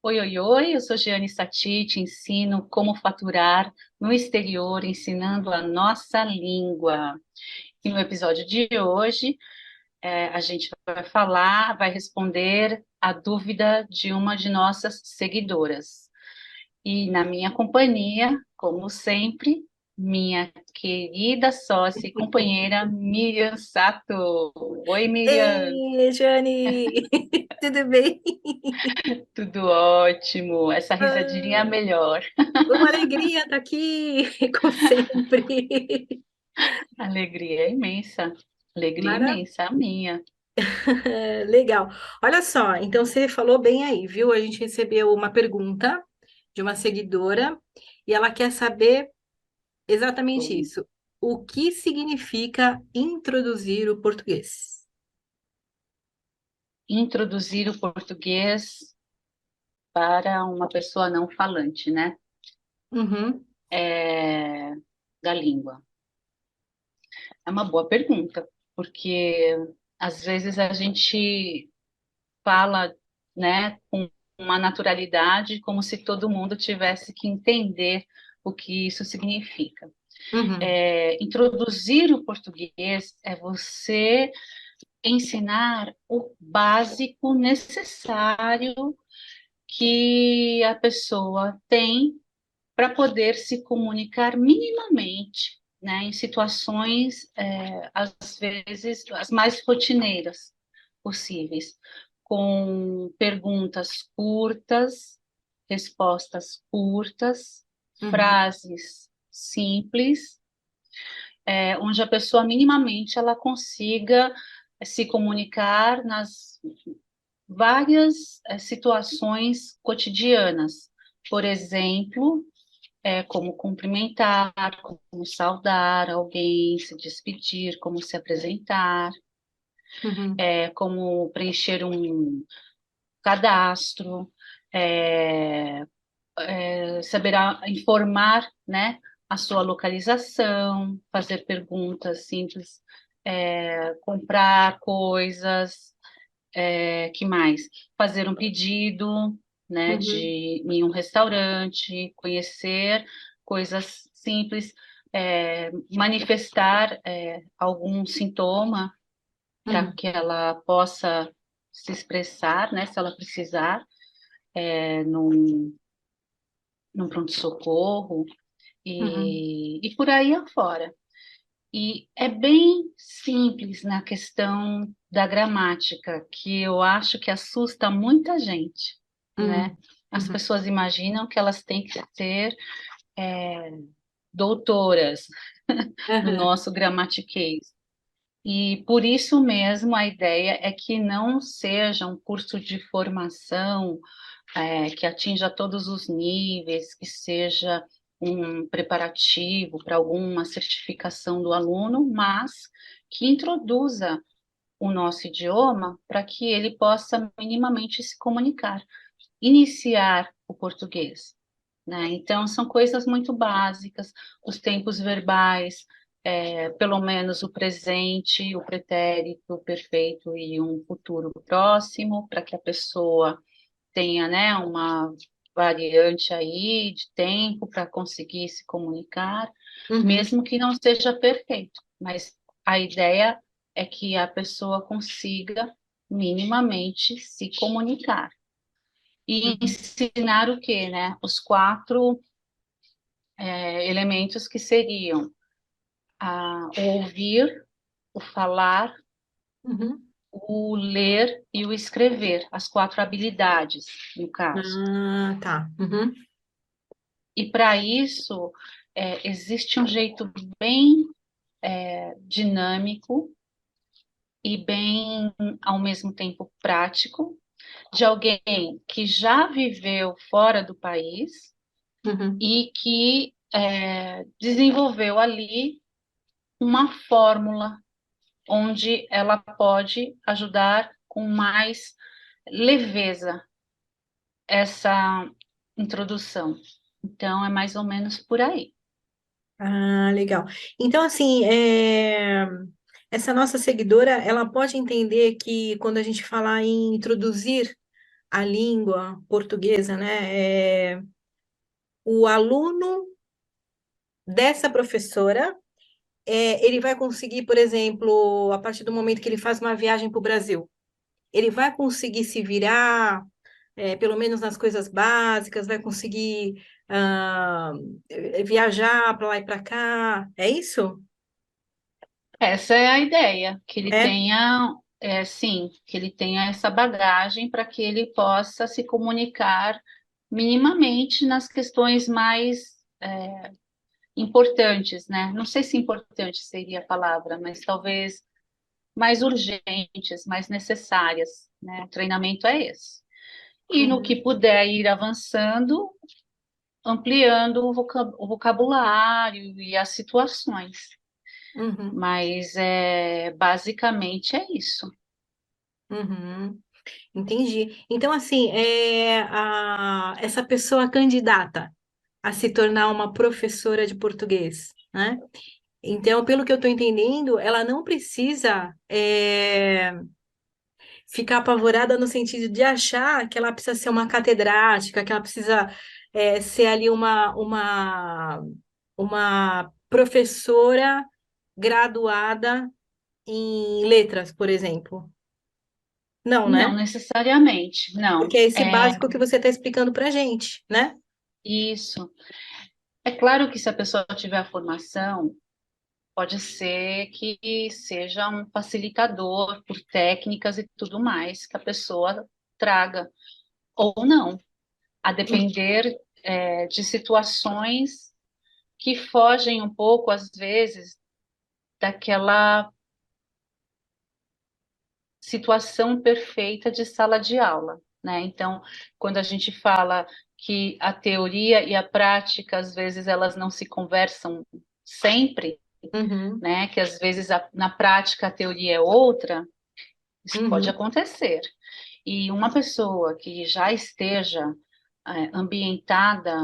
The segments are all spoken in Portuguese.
Oi, oi, oi, eu sou Giane Sati, te ensino como faturar no exterior, ensinando a nossa língua. E no episódio de hoje, a gente vai responder a dúvida de uma de nossas seguidoras. E na minha companhia, como sempre, minha querida sócia e companheira Miriam Sato. Oi, Miriam, Ei, Jane! Tudo bem? tudo ótimo. Essa risadinha é a Ah, melhor. uma alegria estar aqui, como sempre. Alegria Mara... imensa, a minha. Legal. Olha só, então você falou bem aí, viu? A gente recebeu uma pergunta de uma seguidora e ela quer saber exatamente isso. O que significa introduzir o português? Introduzir o português para uma pessoa não falante, né? Uhum, É, da língua. É uma boa pergunta, porque às vezes a gente fala, né, com uma naturalidade, como se todo mundo tivesse que entender o que isso significa. uhum, Introduzir o português é você ensinar o básico necessário que a pessoa tem para poder se comunicar minimamente, né, em situações, às vezes, as mais rotineiras possíveis, com perguntas curtas, respostas curtas, uhum, frases simples, onde a pessoa minimamente ela consiga se comunicar nas várias situações cotidianas. Por exemplo, como cumprimentar, como saudar alguém, se despedir, como se apresentar, uhum, como preencher um cadastro, é, informar, né, a sua localização, fazer perguntas simples, comprar coisas, que mais? Fazer um pedido, né, uhum, de em um restaurante, conhecer coisas simples, manifestar algum sintoma para uhum, que ela possa se expressar, né, se ela precisar, num pronto-socorro uhum, e por aí afora. E é bem simples na questão da gramática, que eu acho que assusta muita gente, né? uhum, As uhum, pessoas imaginam que elas têm que ser doutoras no uhum, nosso gramatiquês. E por isso mesmo a ideia é que não seja um curso de formação que atinja todos os níveis, que seja um preparativo para alguma certificação do aluno, mas que introduza o nosso idioma para que ele possa minimamente se comunicar, iniciar o português, né? Então, são coisas muito básicas, os tempos verbais, pelo menos o presente, o pretérito, o perfeito e um futuro próximo, para que a pessoa tenha, né, uma variante aí de tempo para conseguir se comunicar, uhum, mesmo que não seja perfeito, mas a ideia é que a pessoa consiga minimamente se comunicar e uhum, ensinar o quê, né? Os quatro elementos que seriam o ouvir, o falar, uhum. o ler e o escrever, as quatro habilidades, no caso. Ah, tá. Uhum, E para isso, existe um jeito bem dinâmico e bem, ao mesmo tempo, prático, de alguém que já viveu fora do país uhum, e que desenvolveu ali uma fórmula onde ela pode ajudar com mais leveza essa introdução. Então, é mais ou menos por aí. ah, legal. Então, assim, essa nossa seguidora, ela pode entender que quando a gente falar em introduzir a língua portuguesa, né? O aluno dessa professora, ele vai conseguir, por exemplo, a partir do momento que ele faz uma viagem para o Brasil, ele vai conseguir se virar, pelo menos nas coisas básicas, vai conseguir viajar para lá e para cá. É isso? Essa é a ideia, que ele É? tenha, sim, que ele tenha essa bagagem para que ele possa se comunicar minimamente nas questões mais importantes, né? Não sei se importante seria a palavra, mas talvez mais urgentes, mais necessárias, né? O treinamento é esse. E no que Uhum, puder ir avançando, ampliando o vocabulário e as situações. uhum, Mas basicamente é isso. uhum. Entendi. Então, assim, essa pessoa candidata a se tornar uma professora de português, né? Então, pelo que eu estou entendendo, ela não precisa ficar apavorada no sentido de achar que ela precisa ser uma catedrática, que ela precisa ser ali uma professora graduada em letras, por exemplo. Não, Não né? necessariamente, Porque não. é esse É básico que você está explicando para gente, né? isso. É claro que se a pessoa tiver a formação, pode ser que seja um facilitador por técnicas e tudo mais que a pessoa traga, ou não, a depender, de situações que fogem um pouco, às vezes, daquela situação perfeita de sala de aula, né? Então, quando a gente fala que a teoria e a prática, às vezes, elas não se conversam sempre, Uhum, né? Que às vezes na prática a teoria é outra, isso pode uhum, acontecer. E uma pessoa que já esteja ambientada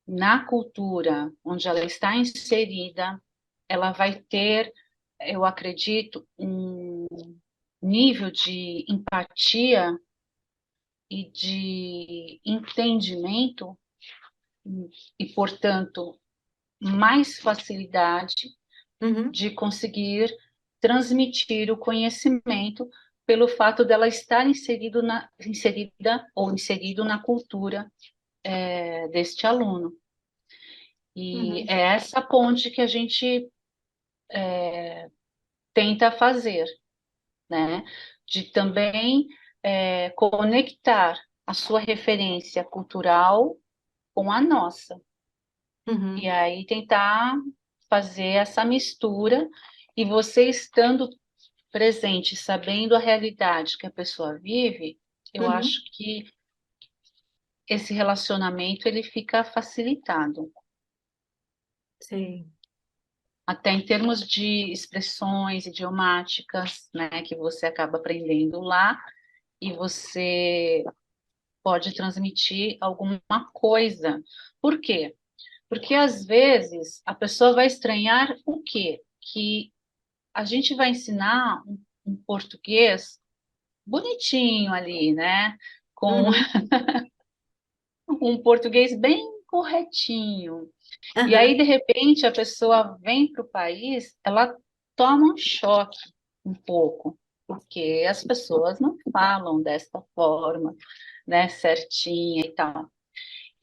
na cultura onde ela está inserida, ela vai ter, eu acredito, um nível de empatia e de entendimento e, portanto, mais facilidade uhum, de conseguir transmitir o conhecimento pelo fato dela estar inserida ou inserido na cultura deste aluno. E uhum, é essa ponte que a gente tenta fazer, né? De também conectar a sua referência cultural com a nossa. E uhum, aí tentar fazer essa mistura e você estando presente, sabendo a realidade que a pessoa vive, eu uhum. acho que esse relacionamento ele fica facilitado. Sei. Até em termos de expressões idiomáticas, né, que você acaba aprendendo lá e você pode transmitir alguma coisa. Por quê? Porque às vezes a pessoa vai estranhar o quê? Que a gente vai ensinar um português bonitinho ali, né? Com Uhum, um português bem corretinho. E aí, aham, de repente, a pessoa vem para o país, ela toma um choque um pouco, porque as pessoas não falam desta forma, né, certinha e tal.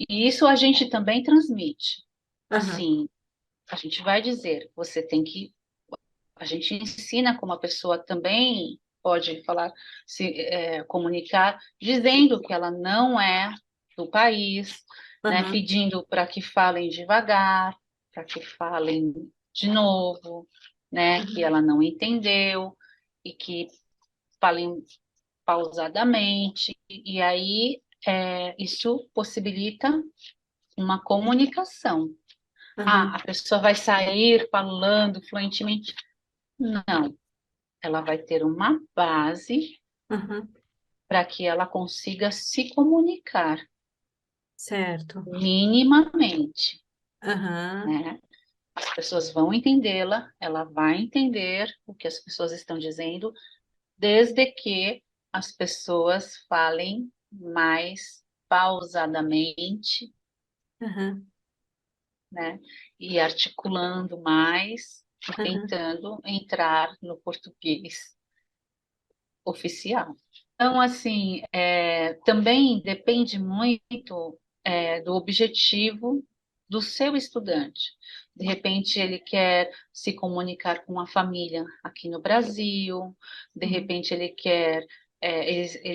E isso a gente também transmite. aham, Assim, a gente vai dizer, você tem que. A gente ensina como a pessoa também pode falar, comunicar, dizendo que ela não é do país, né, aham, pedindo para que falem devagar, para que falem de novo, né, que uhum, ela não entendeu e que falem pausadamente. E aí isso possibilita uma comunicação. Ah, aham, a pessoa vai sair falando fluentemente? Não, ela vai ter uma base aham. para que ela consiga se comunicar Certo. minimamente, Aham, né? As pessoas vão entendê-la, ela vai entender o que as pessoas estão dizendo, desde que as pessoas falem mais pausadamente, Aham, né? E articulando mais e aham, tentando entrar no português oficial. Então, assim, também depende muito do objetivo do seu estudante. De repente, ele quer se comunicar com a família aqui no Brasil, de uhum, repente, ele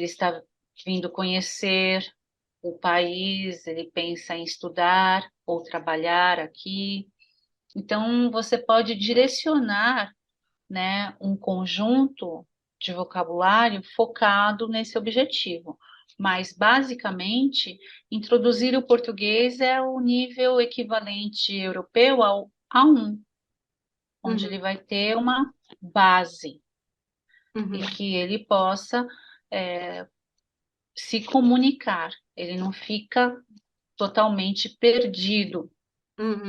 está vindo conhecer o país, ele pensa em estudar ou trabalhar aqui. Então, você pode direcionar, né, um conjunto de vocabulário focado nesse objetivo. Mas, basicamente, introduzir o português é o nível equivalente europeu ao A1, onde ele uhum, vai ter uma base e uhum, que ele possa se comunicar. Ele não fica totalmente perdido,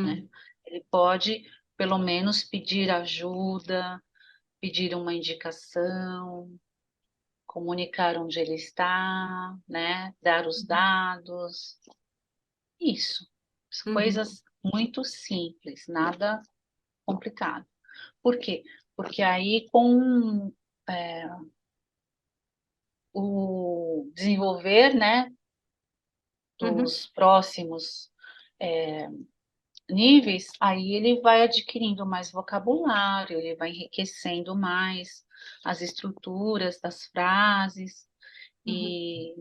né? uhum, Ele pode, pelo menos, pedir ajuda, pedir uma indicação, comunicar onde ele está, né? Dar os uhum, dados. Isso. uhum, Coisas muito simples, nada complicado. Por quê? Porque aí, com é, o desenvolver, né, uhum, dos próximos níveis, aí ele vai adquirindo mais vocabulário, ele vai enriquecendo mais as estruturas das frases uhum, e,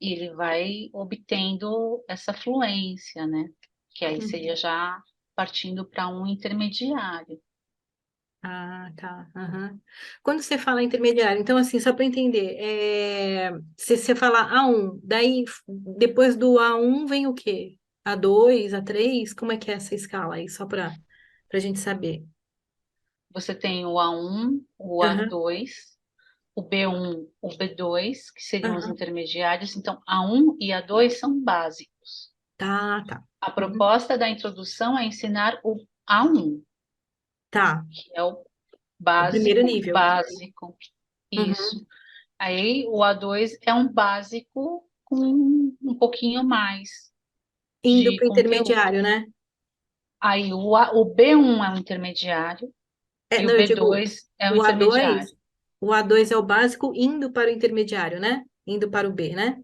e ele vai obtendo essa fluência, né? Que aí seria uhum. já partindo para um intermediário. Ah, tá. Aham. Quando você fala intermediário, então assim, só para entender, se você falar A1, daí depois do A1 vem o quê? A2, A3? Como é que é essa escala aí? Só para a gente saber. Você tem o A1, o Aham, A2, o B1, o B2, que seriam os aham. intermediários. Então, A1 e A2 são básicos. Tá, tá. A Uhum. proposta da introdução é ensinar o A1, Tá. que é o O primeiro básico, nível. básico, isso. Uhum. Aí o A2 é um básico com um pouquinho mais Indo de para o conteúdo. intermediário, né? Aí o B1 é o intermediário e o Não, eu digo, B2 é o o intermediário. A2, o A2 é o básico indo para o intermediário, né? Indo para o B, né?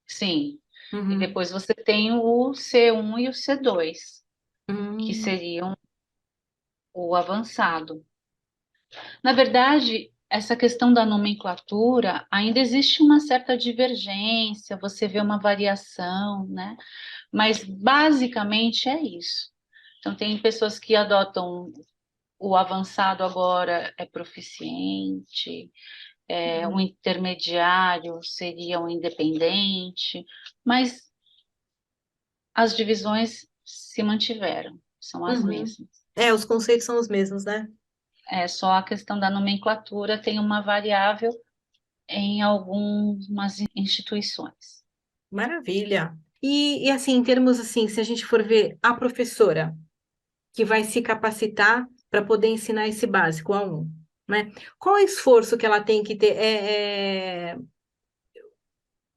Sim. E Uhum. depois você tem o C1 e o C2, que Hum, seriam o avançado. Na verdade, essa questão da nomenclatura ainda existe uma certa divergência, você vê uma variação, né? Mas basicamente é isso. Então, tem pessoas que adotam o avançado agora é proficiente, o uhum, intermediário seria o independente, mas as divisões se mantiveram, são as uhum. mesmas. Os conceitos são os mesmos, né? É só a questão da nomenclatura tem uma variável em algumas instituições. Maravilha. E assim, em termos assim, se a gente for ver a professora que vai se capacitar para poder ensinar esse básico a um, né? Qual é o esforço que ela tem que ter?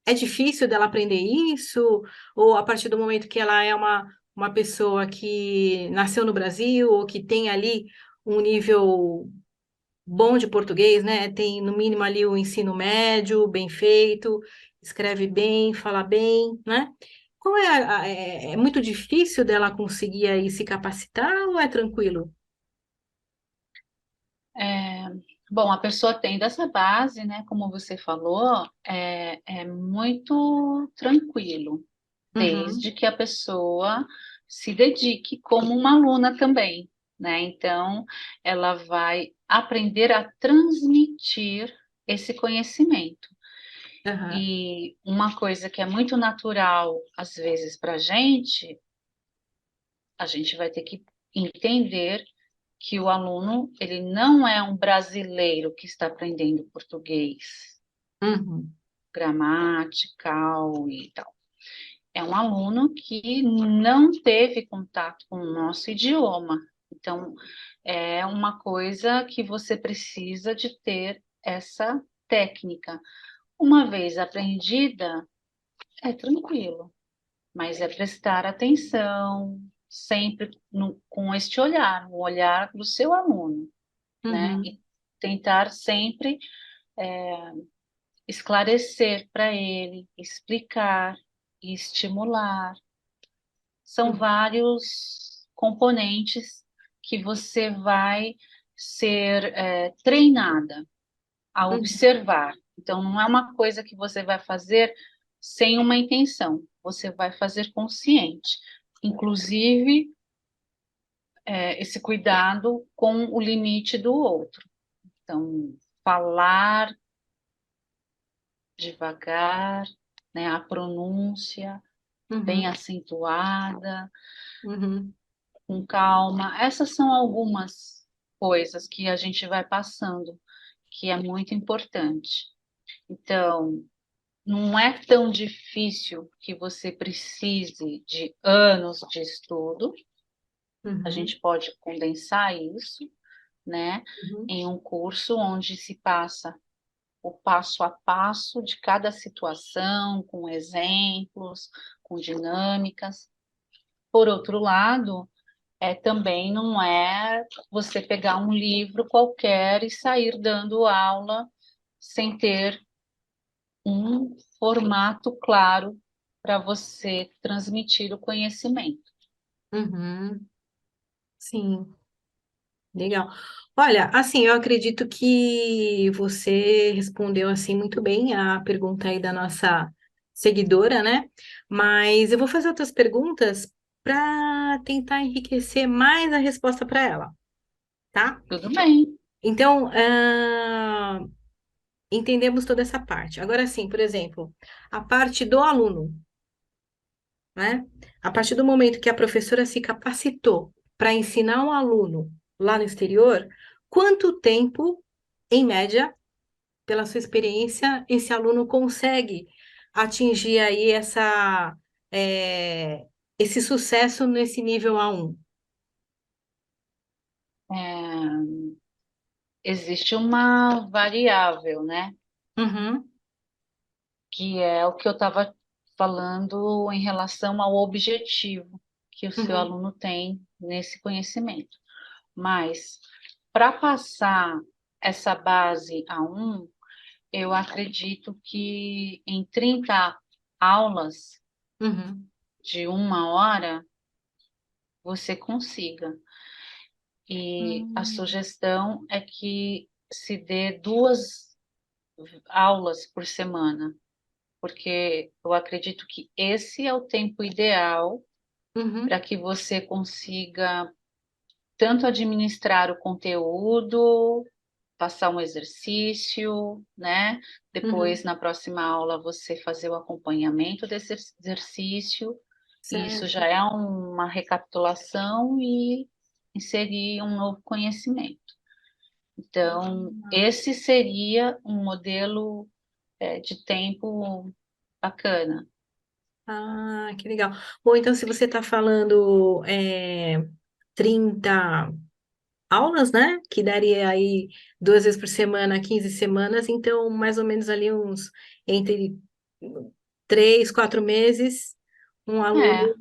É difícil dela aprender isso? Ou a partir do momento que ela é uma pessoa que nasceu no Brasil ou que tem ali um nível bom de português, né? Tem no mínimo ali o ensino médio, bem feito, escreve bem, fala bem, né? Qual é, é muito difícil dela conseguir aí se capacitar ou é tranquilo? É, bom, a pessoa tendo essa base, né, como você falou, é muito tranquilo, Uhum, desde que a pessoa se dedique como uma aluna também, né? Então, ela vai aprender a transmitir esse conhecimento. aham, E uma coisa que é muito natural, às vezes, para a gente vai ter que entender que o aluno, ele não é um brasileiro que está aprendendo português, uhum, gramatical e tal. É um aluno que não teve contato com o nosso idioma. Então, é uma coisa que você precisa de ter essa técnica. Uma vez aprendida, é tranquilo, mas é prestar atenção sempre com este olhar, o olhar do seu aluno, né? Uhum, E tentar sempre esclarecer para ele, explicar e estimular. São uhum, vários componentes que você vai ser treinada a uhum, observar. Então, não é uma coisa que você vai fazer sem uma intenção, você vai fazer consciente. Inclusive, esse cuidado com o limite do outro. Então, falar devagar, né, a pronúncia bem uhum, acentuada, uhum, com calma. Essas são algumas coisas que a gente vai passando, que é muito importante. Então, não é tão difícil que você precise de anos de estudo. A uhum, gente pode condensar isso, né, uhum, em um curso onde se passa o passo a passo de cada situação, com exemplos, com dinâmicas. Por outro lado, também não é você pegar um livro qualquer e sair dando aula sem ter um formato claro para você transmitir o conhecimento. uhum. Sim, legal. Olha, assim, eu acredito que você respondeu assim muito bem a pergunta aí da nossa seguidora, né? Mas eu vou fazer outras perguntas para tentar enriquecer mais a resposta para ela, tá? Tudo bem. Então, entendemos toda essa parte. Agora sim, por exemplo, a parte do aluno, né? A partir do momento que a professora se capacitou para ensinar um aluno lá no exterior, quanto tempo, em média, pela sua experiência, esse aluno consegue atingir aí é, esse sucesso nesse nível A1? É, existe uma variável, né? Uhum, Que é o que eu estava falando em relação ao objetivo que o seu uhum, aluno tem nesse conhecimento. Mas para passar essa base a um, eu acredito que em 30 aulas uhum, de 1 hora você consiga. E a uhum, sugestão é que se dê 2 aulas por semana, porque eu acredito que esse é o tempo ideal uhum, para que você consiga tanto administrar o conteúdo, passar um exercício, né? uhum. Depois, na próxima aula, você fazer o acompanhamento desse exercício. E isso Certo. já é uma recapitulação e inserir um novo conhecimento. Então, esse seria um modelo, de tempo bacana. Ah, que legal. Bom, então se você está falando 30 aulas, né? Que daria aí 2 vezes por semana, 15 semanas, então mais ou menos ali uns entre 3, 4 meses, um aluno, É,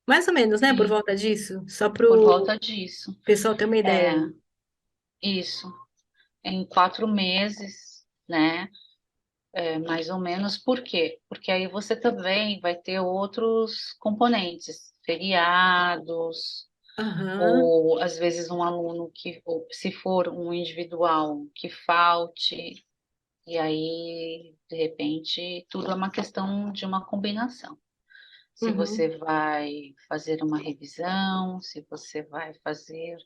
mais ou menos, né? Por e volta disso, só para por o volta disso. pessoal ter uma ideia É, aí. isso. Em 4 meses, né? Mais ou menos. Por quê? Porque aí você também vai ter outros componentes, feriados, Aham, ou às vezes um aluno que, ou se for um individual, que falte, e aí, de repente, tudo é uma questão de uma combinação. Se uhum, você vai fazer uma revisão, se você vai fazer,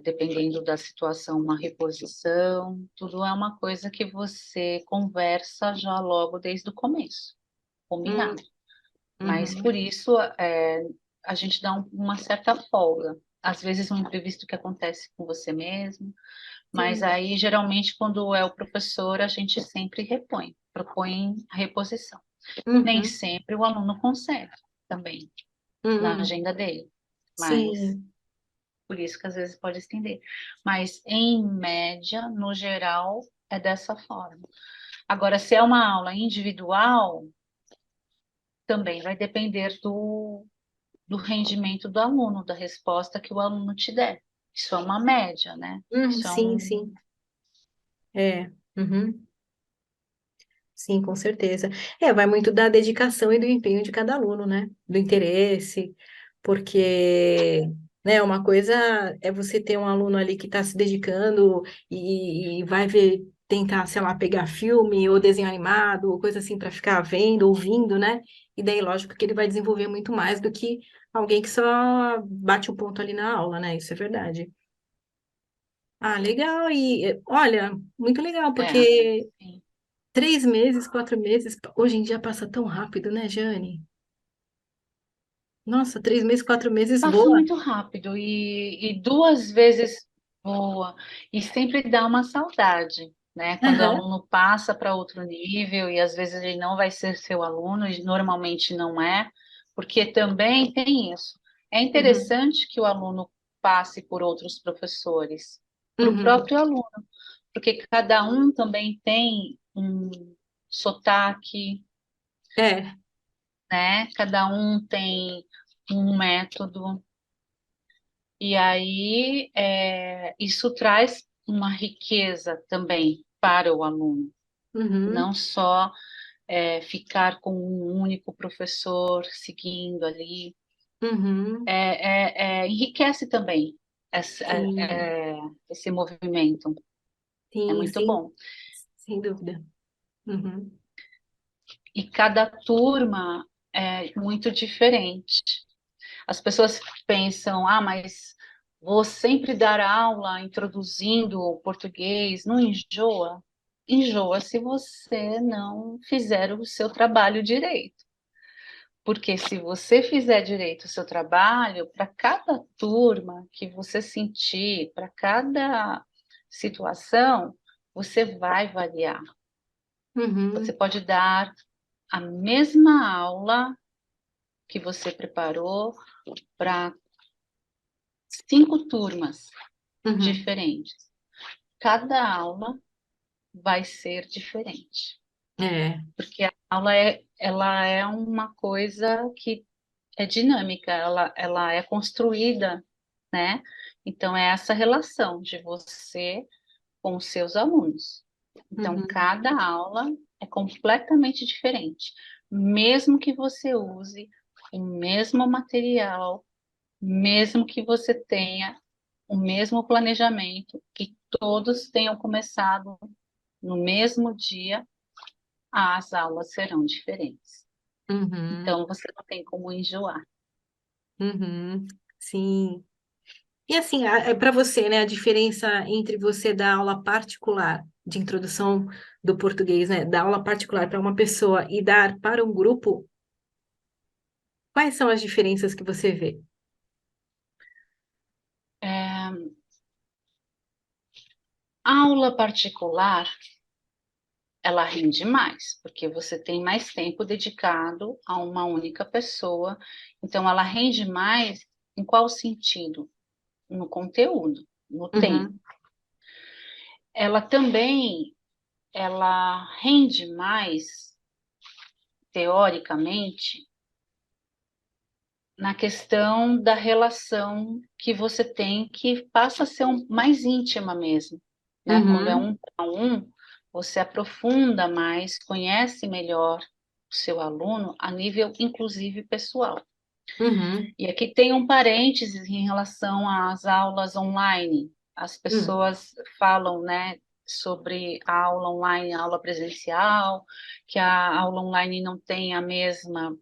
dependendo da situação, uma reposição, tudo é uma coisa que você conversa já logo desde o começo, uhum, combinado. Mas uhum. por isso a gente dá uma certa folga. Às vezes um imprevisto que acontece com você mesmo, mas Sim. aí geralmente quando é o professor a gente sempre repõe, propõe a reposição. Nem Uhum, sempre o aluno consegue também na uhum. agenda dele, mas Sim. por isso que às vezes pode estender. Mas em média, no geral, é dessa forma. Agora, se é uma aula individual, também vai depender do rendimento do aluno, da resposta que o aluno te der. Isso é uma média, né? Isso é Sim, um. sim. É. Uhum. Sim, com certeza. É, vai muito da dedicação e do empenho de cada aluno, né? Do interesse, porque, né, uma coisa é você ter um aluno ali que está se dedicando e vai ver, tentar, sei lá, pegar filme ou desenho animado ou coisa assim para ficar vendo, ouvindo, né? E daí, lógico que ele vai desenvolver muito mais do que alguém que só bate o ponto ali na aula, né? Isso é verdade. Ah, legal. E olha, muito legal, É, porque sim. 3 meses, 4 meses, hoje em dia passa tão rápido, né, Jane? Nossa, 3 meses, 4 meses Passa voa. muito rápido e duas vezes boa. E sempre dá uma saudade, né? Quando o Aham, aluno passa para outro nível e às vezes ele não vai ser seu aluno, e normalmente não é, porque também tem isso. É uhum, interessante que o aluno passe por outros professores, para o uhum. próprio aluno, porque cada um também tem um sotaque, É, né? Cada um tem um método. E aí, isso traz uma riqueza também para o aluno, uhum, não só ficar com um único professor seguindo ali, uhum. enriquece também essa- Sim, esse movimento, é sim, muito sem, bom. sem dúvida. Uhum, E cada turma é muito diferente. As pessoas pensam, ah, mas vou sempre dar aula introduzindo o português, não enjoa? Enjoa se você não fizer o seu trabalho direito. Porque se você fizer direito o seu trabalho, para cada turma que você sentir, para cada situação, você vai variar. Você uhum, pode dar a mesma aula que você preparou para 5 turmas uhum. diferentes. Cada aula vai ser diferente, É, porque a aula ela é uma coisa que é dinâmica, ela é construída, né? Então é essa relação de você com os seus alunos. Então uhum, cada aula é completamente diferente, mesmo que você use o mesmo material, mesmo que você tenha o mesmo planejamento, que todos tenham começado no mesmo dia, as aulas serão diferentes. uhum, Então, você não tem como enjoar. uhum. Sim. E assim, para você, né, a diferença entre você dar aula particular de introdução do português, né, dar aula particular para uma pessoa e dar para um grupo, quais são as diferenças que você vê? É, a aula particular, ela rende mais, porque você tem mais tempo dedicado a uma única pessoa. Então, ela rende mais em qual sentido? No conteúdo, no tempo. Uhum, Ela também, ela rende mais, teoricamente, na questão da relação que você tem, que passa a ser mais íntima mesmo, né? Quando é uhum, 1 para 1, você aprofunda mais, conhece melhor o seu aluno a nível, inclusive, pessoal. uhum, E aqui tem um parênteses em relação às aulas online. As uhum, pessoas falam, né, sobre a aula online, a aula presencial, que a aula online não tem a mesma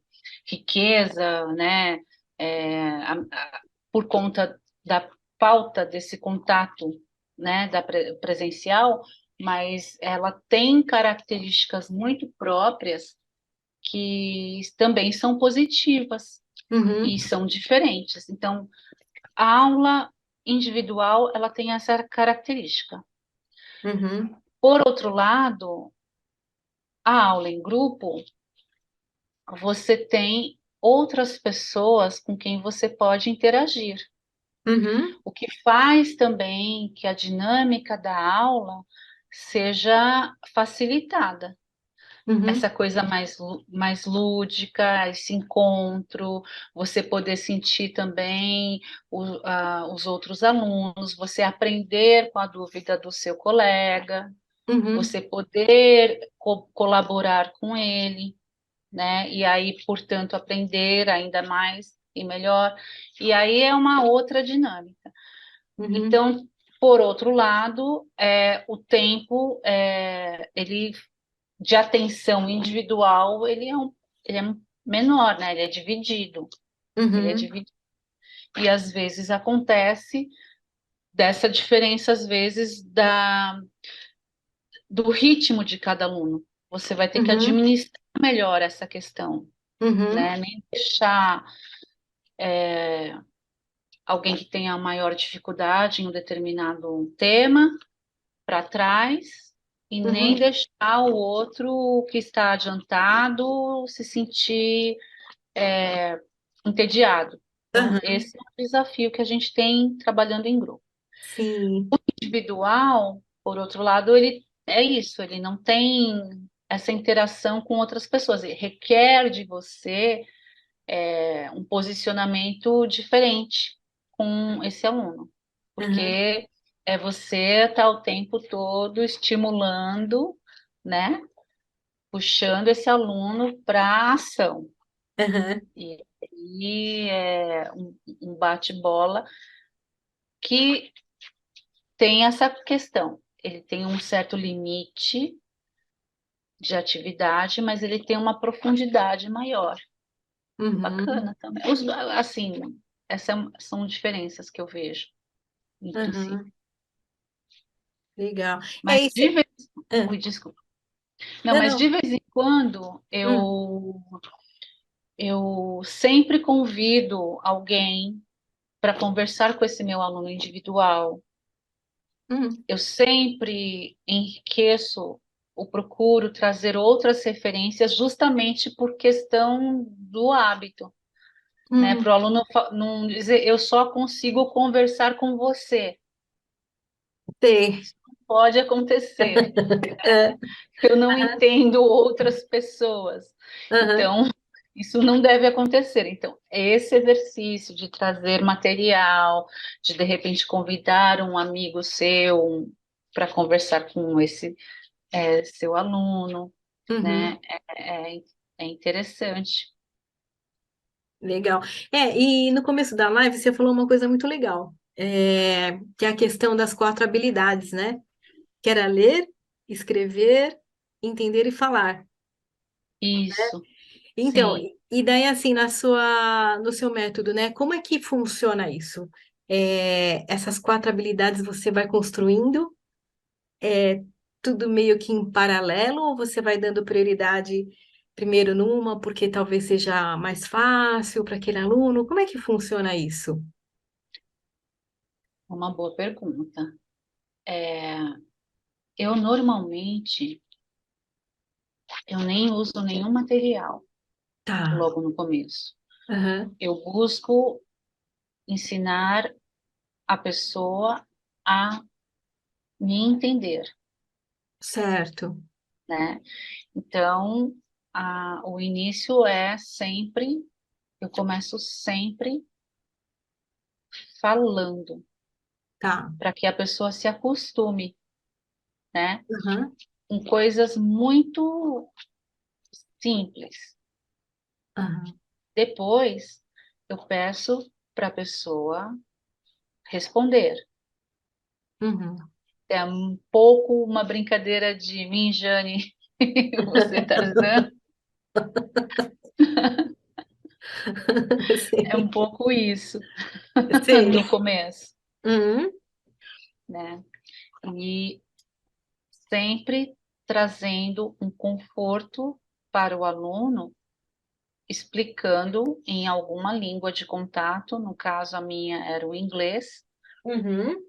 riqueza, né, por conta da falta desse contato, né, da presencial, mas ela tem características muito próprias que também são positivas uhum, e são diferentes. Então, a aula individual, ela tem essa característica. uhum, Por outro lado, a aula em grupo, você tem outras pessoas com quem você pode interagir. uhum, O que faz também que a dinâmica da aula seja facilitada. Uhum, Essa coisa mais lúdica, esse encontro, você poder sentir também os outros alunos, você aprender com a dúvida do seu colega, uhum, você poder colaborar com ele, né? E aí, portanto, aprender ainda mais e melhor. E aí é uma outra dinâmica. uhum, Então, por outro lado, o tempo, ele de atenção individual, ele é menor, né? Ele é uhum, dividido. E às vezes acontece dessa diferença, às vezes, do ritmo de cada aluno. Você vai ter que uhum, administrar melhor essa questão, uhum, né? Nem deixar alguém que tenha maior dificuldade em um determinado tema para trás e nem uhum, deixar o outro que está adiantado se sentir entediado. Então, aham, esse é um desafio que a gente tem trabalhando em grupo. sim, Individual, por outro lado, ele é isso, ele não tem essa interação com outras pessoas, ele requer de você um posicionamento diferente com esse aluno, aham, porque você está o tempo todo estimulando, né, puxando esse aluno para a ação. aham, E é um bate-bola que tem essa questão. Ele tem um certo limite de atividade, mas ele tem uma profundidade maior. uhum, Bacana também. Assim, essas são diferenças que eu vejo, em princípio. aham, legal. É Mas isso. de vez... Ah, Ui, desculpa. Não, não, mas de não. vez em quando Hum, eu sempre convido alguém para conversar com esse meu aluno individual. hum, Eu sempre enriqueço ou procuro trazer outras referências justamente por questão do hábito, né? hum, Para o aluno não dizer eu só consigo conversar com você. sei. Pode acontecer. É, Eu não entendo outras pessoas. aham, Então, isso não deve acontecer. Então, esse exercício de trazer material, de repente convidar um amigo seu para conversar com esse seu aluno, uhum, né? É interessante. legal. E no começo da live você falou uma coisa muito legal, que é a questão das quatro habilidades, né? Que era ler, escrever, entender e falar. Isso, Então, sim. e daí assim, no seu método, né? Como é que funciona isso? Essas quatro habilidades você vai construindo, tudo meio que em paralelo, ou você vai dando prioridade primeiro numa, porque talvez seja mais fácil para aquele aluno? Como é que funciona isso? Uma boa pergunta. É, eu normalmente eu nem uso nenhum material Tá. logo no começo. Aham. Eu busco ensinar a pessoa a me entender, Certo. né? Então, o início é sempre, eu começo sempre falando, Tá. para que a pessoa se acostume, né? Aham. Com coisas muito simples. Aham. Depois, eu peço para a pessoa responder. Uhum. É um pouco uma brincadeira de mim, Jane, você Tarzan. É um Sim. pouco isso Sim. no começo, Uhum. né? E sempre trazendo um conforto para o aluno, explicando em alguma língua de contato, no caso a minha era o inglês, Uhum.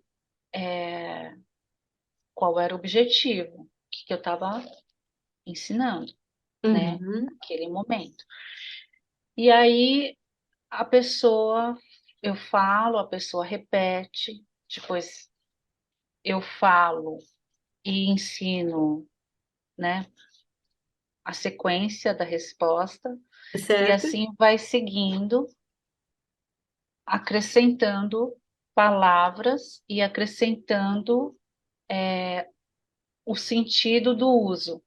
qual era o objetivo, o que que eu estava ensinando, né, Uhum. naquele momento. E aí a pessoa, eu falo, a pessoa repete, depois eu falo, e ensino, né, a sequência da resposta, e Certo? assim vai seguindo, acrescentando palavras e acrescentando o sentido do uso,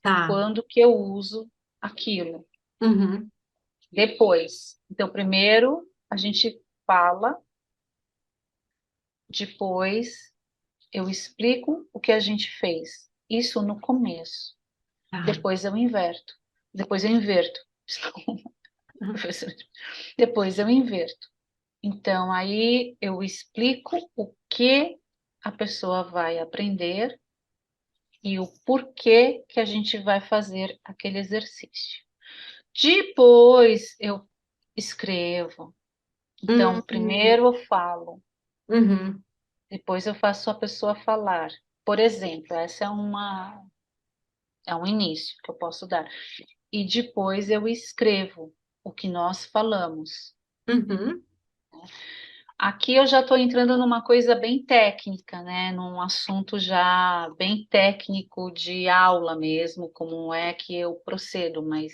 Tá. quando que eu uso aquilo. Uhum. Depois, então, primeiro a gente fala, depois eu explico o que a gente fez. Isso no começo. Tá. Depois eu inverto. Depois eu inverto. Uhum. Depois eu inverto. Então, aí eu explico o que a pessoa vai aprender e o porquê que a gente vai fazer aquele exercício. Depois eu escrevo. Então, Uhum. primeiro eu falo, Uhum. depois eu faço a pessoa falar. Por exemplo, essa é um início que eu posso dar. E depois eu escrevo o que nós falamos. Uhum. Aqui eu já estou entrando numa coisa bem técnica, né? Num assunto já bem técnico de aula mesmo, como é que eu procedo, mas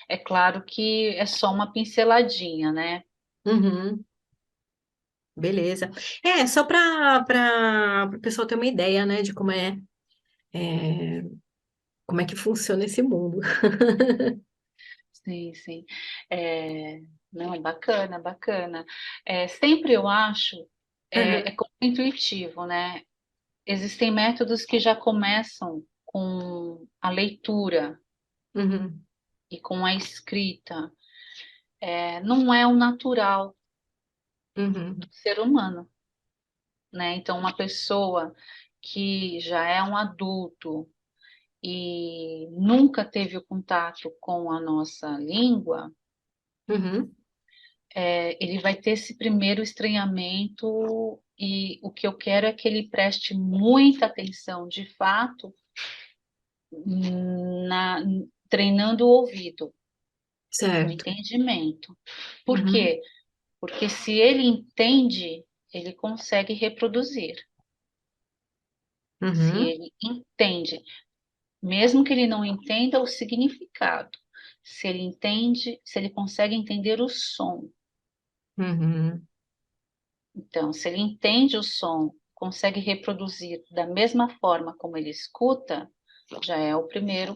é claro que é só uma pinceladinha, né? Uhum. Beleza. É, só para o pessoal ter uma ideia, né, de é, como é que funciona esse mundo. Sim, sim. É, não, bacana, bacana. É, sempre eu acho, é Uhum. como intuitivo, né? Existem métodos que já começam com a leitura Uhum. e com a escrita. Não é o natural Uhum. do ser humano, né? Então, uma pessoa que já é um adulto e nunca teve o contato com a nossa língua, Uhum. ele vai ter esse primeiro estranhamento e o que eu quero é que ele preste muita atenção, de fato, na, treinando o ouvido, o Certo. entendimento. Por Uhum. quê? Porque se ele entende, ele consegue reproduzir. Se Uhum. ele entende, mesmo que ele não entenda o significado, se ele entende, se ele consegue entender o som. Uhum. Então, se ele entende o som, consegue reproduzir da mesma forma como ele escuta, já é o primeiro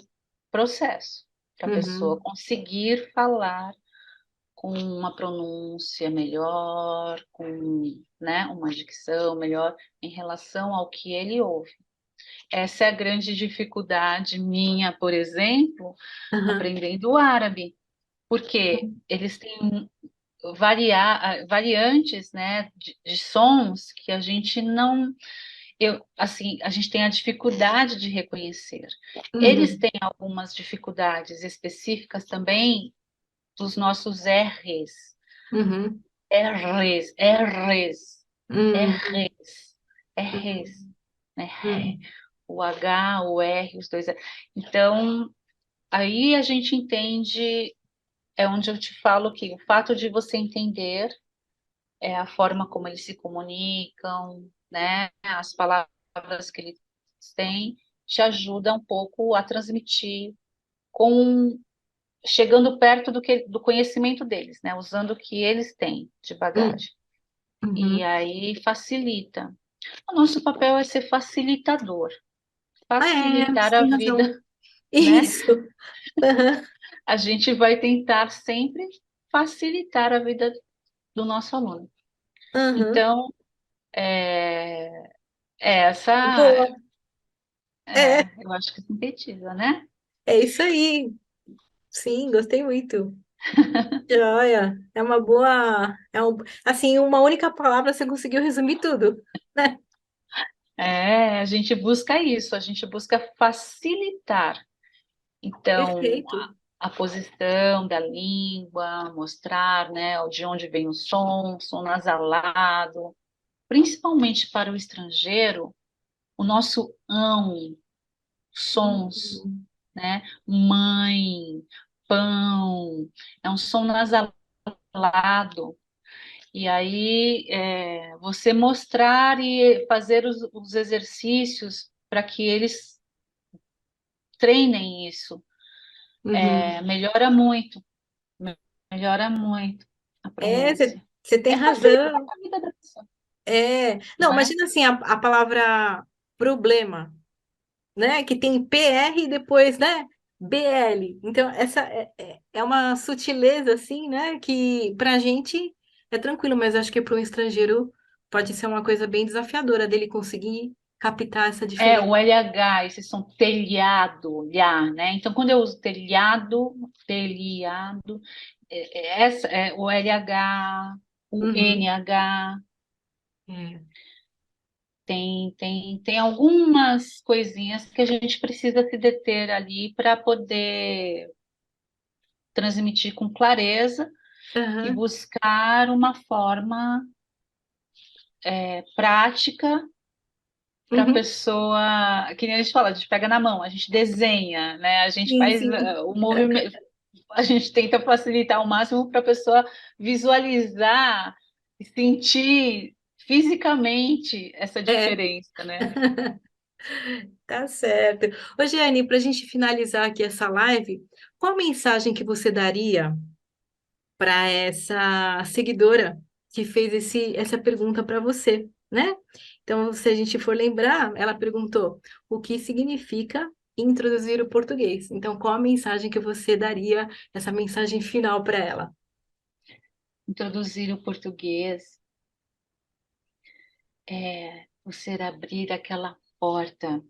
processo para a pessoa Uhum. conseguir falar com uma pronúncia melhor, com, né, uma dicção melhor em relação ao que ele ouve. Essa é a grande dificuldade minha, por exemplo, Uhum. aprendendo o árabe, porque eles têm variantes, né, de sons que a gente não, assim, a gente tem a dificuldade de reconhecer. Eles Uhum. têm algumas dificuldades específicas também dos nossos R's, Uhum. R's, R's, Uhum. R's, R's, né? Ré. Uhum. O H, o R, os dois. Então, aí a gente entende, é onde eu te falo que o fato de você entender a forma como eles se comunicam, né? As palavras que eles têm, te ajuda um pouco a transmitir com chegando perto do conhecimento deles, né? Usando o que eles têm de Uhum. bagagem. E Uhum. aí facilita. O nosso papel é ser facilitador, É, facilitar você a tem razão. vida, né? Isso. Uhum. A gente vai tentar sempre facilitar a vida do nosso aluno. Uhum. Então, essa, Boa. É, eu acho que sintetiza, né? é isso aí. Sim, gostei muito. Joia. É uma boa. Assim, uma única palavra você conseguiu resumir tudo, né? A gente busca isso, a gente busca facilitar. Então, Perfeito. a posição da língua, mostrar, né, de onde vem o som nasalado, principalmente para o estrangeiro, o nosso sons, Uhum. né, mãe, pão, é um som nasalado. E aí, você mostrar e fazer os exercícios para que eles treinem isso. Uhum. Melhora muito, melhora muito a Você pronúncia. tem Facilita razão. a vida da pessoa, Não, não é? imagina assim, a palavra problema, né? Que tem PR e depois, né? BL. Então, essa é uma sutileza, assim, né? Que pra gente é tranquilo, mas acho que para um estrangeiro pode ser uma coisa bem desafiadora dele conseguir captar essa diferença. O LH, esses são telhado, lhar, né? Então, quando eu uso telhado, telhado, o LH, o Uhum. NH, É. tem algumas coisinhas que a gente precisa se deter ali para poder transmitir com clareza e Aham. buscar uma forma prática para a Uhum. pessoa, que nem a gente fala, a gente pega na mão, a gente desenha, né? A gente Sim, faz sim. o movimento, a gente tenta facilitar ao máximo para a pessoa visualizar e sentir fisicamente essa É, diferença, né? tá certo. Ô, Giane, para a gente finalizar aqui essa live, qual mensagem que você daria para essa seguidora que fez essa pergunta para você, né? Então, se a gente for lembrar, ela perguntou o que significa introduzir o português. Então, qual a mensagem que você daria, essa mensagem final para ela? Introduzir o português você abrir aquela porta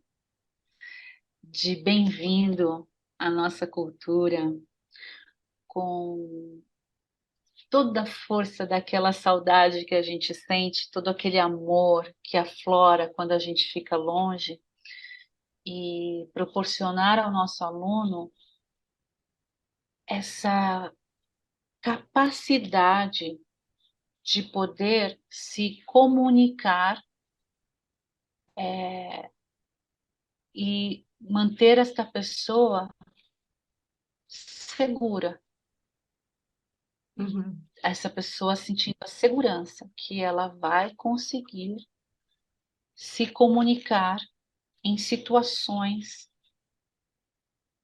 de bem-vindo à nossa cultura com toda a força daquela saudade que a gente sente, todo aquele amor que aflora quando a gente fica longe, e proporcionar ao nosso aluno essa capacidade de poder se comunicar e manter esta pessoa segura, Uhum, essa pessoa sentindo a segurança que ela vai conseguir se comunicar em situações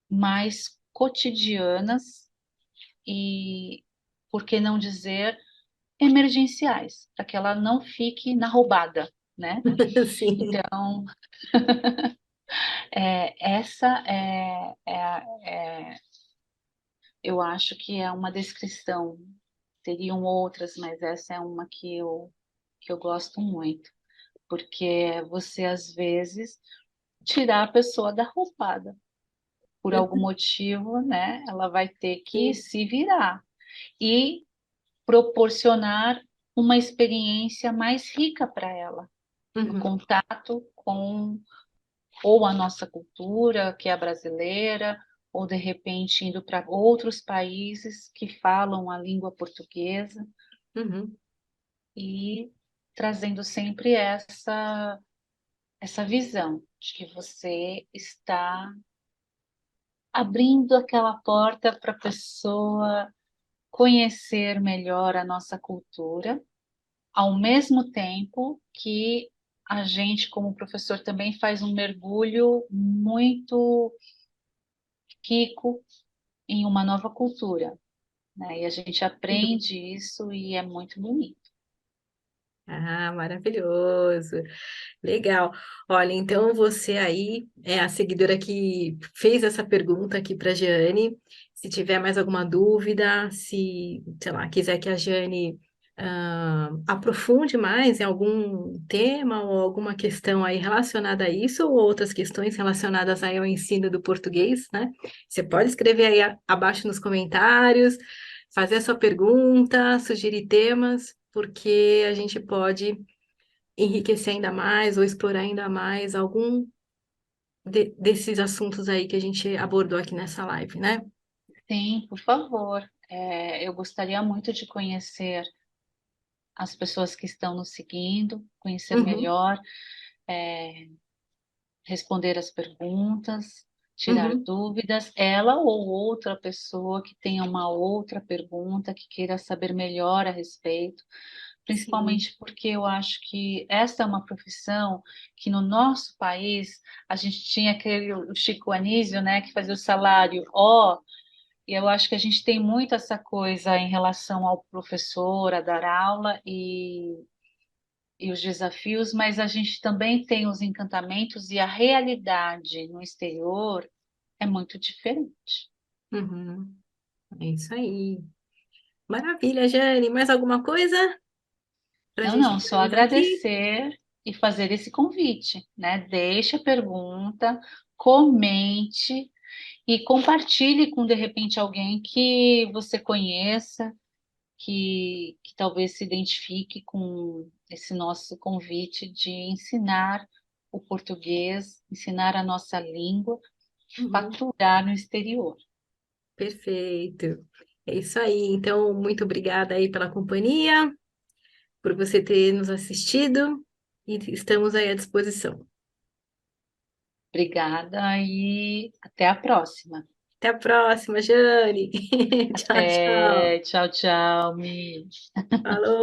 mais cotidianas e, por que não dizer, emergenciais, para que ela não fique na roubada, né? sim. Então, essa eu acho que é uma descrição. Teriam outras, mas essa é uma que eu gosto muito, porque você, às vezes, tirar a pessoa da roubada. Por algum motivo, né? Ela vai ter que Sim. se virar e proporcionar uma experiência mais rica para ela, no Uhum, contato com ou a nossa cultura, que é a brasileira, ou de repente indo para outros países que falam a língua portuguesa uhum, e trazendo sempre essa visão de que você está abrindo aquela porta para a pessoa conhecer melhor a nossa cultura, ao mesmo tempo que a gente, como professor, também faz um mergulho muito rico em uma nova cultura, né? E a gente uhum. aprende isso e é muito bonito. Ah, maravilhoso. Legal. Olha, então você aí é a seguidora que fez essa pergunta aqui para a Jeane. Se tiver mais alguma dúvida, se, sei lá, quiser que a Jeane aprofunde mais em algum tema ou alguma questão aí relacionada a isso, ou outras questões relacionadas aí ao ensino do português, né? Você pode escrever aí abaixo nos comentários, fazer a sua pergunta, sugerir temas, porque a gente pode enriquecer ainda mais ou explorar ainda mais algum desses assuntos aí que a gente abordou aqui nessa live, né? Sim, por favor. Eu gostaria muito de conhecer as pessoas que estão nos seguindo, conhecer Uhum, melhor, responder as perguntas, tirar uhum, dúvidas, ela ou outra pessoa que tenha uma outra pergunta, que queira saber melhor a respeito. sim. principalmente porque eu acho que essa é uma profissão que no nosso país a gente tinha aquele o Chico Anísio, né, que fazia o salário ó, e eu acho que a gente tem muito essa coisa em relação ao professor, a dar aula e os desafios, mas a gente também tem os encantamentos e a realidade no exterior é muito diferente. Uhum. É isso aí. Maravilha, Jane. Mais alguma coisa para a Não, gente não, só finalizar aqui? agradecer e fazer esse convite, né? Deixe a pergunta, comente e compartilhe com, de repente, alguém que você conheça, que talvez se identifique com esse nosso convite de ensinar o português, ensinar a nossa língua, Uhum. faturar no exterior. Perfeito. É isso aí. Então, muito obrigada aí pela companhia, por você ter nos assistido e estamos aí à disposição. Obrigada e até a próxima. Até a próxima, Jane. Tchau, tchau. Até, tchau, tchau, Mi. Falou.